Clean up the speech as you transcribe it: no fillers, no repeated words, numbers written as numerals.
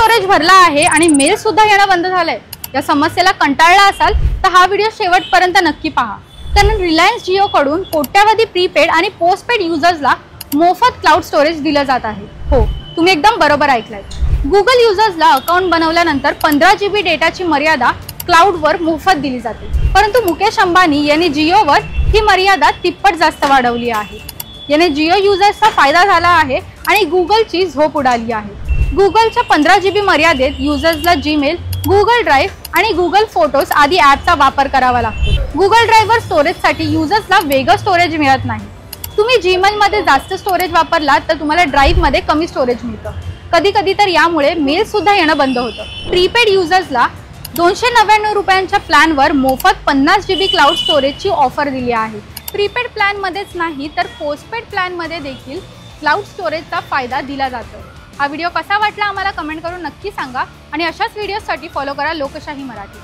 Storage भरला आहे आणि मेल सुद्धा येणं बंद झालंय, या समस्येला कंटाळला असाल तर हा व्हिडिओ शेवटपर्यंत नक्की पहा। कारण रिलायन्स जिओ कडून कोट्यावधी प्रीपेड आणि पोस्टपेड युजर्सला मोफत क्लाउड स्टोरेज दिलं जात आहे। हो, तुम्ही एकदम बरोबर ऐकलाय। गुगल युजर्सला अकाउंट बनवल्यानंतर 15 GB डेटाची मर्यादा क्लाउडवर मोफत दिली जाते, परंतु मुकेश अंबानी यांनी जिओवर ही मर्यादा तिप्पट जास्त वाढवली आहे। याने जिओ युजर्सचा फायदा झाला आहे आणि गुगलची झोप उडाली आहे। गुगलच्या 15 GB मर्यादेत युजर्सला जीमेल, गुगल ड्राईव्ह आणि गुगल फोटोज आदी ॲपचा वापर करावा लागतो। गुगल ड्राईव्हवर स्टोरेजसाठी युजर्सला वेगळं स्टोरेज मिळत नाही। तुम्ही जीमेलमध्ये जास्त स्टोरेज वापरलात तर तुम्हाला ड्राईव्हमध्ये कमी स्टोरेज मिळतं। कधी कधी तर यामुळे मेल सुद्धा येणं बंद होतं। प्रीपेड युजर्सला 299 रुपयांच्या प्लॅनवर मोफत 50 GB क्लाउड स्टोरेजची ऑफर दिली आहे। प्रीपेड प्लॅनमध्येच नाही तर पोस्टपेड प्लॅनमध्ये देखील क्लाउड स्टोरेजचा फायदा दिला जातो। हा व्हिडिओ कसा वाटला आम्हाला कमेंट करून नक्की सांगा आणि अशाच व्हिडिओसाठी फॉलो करा लोकशाही मराठी।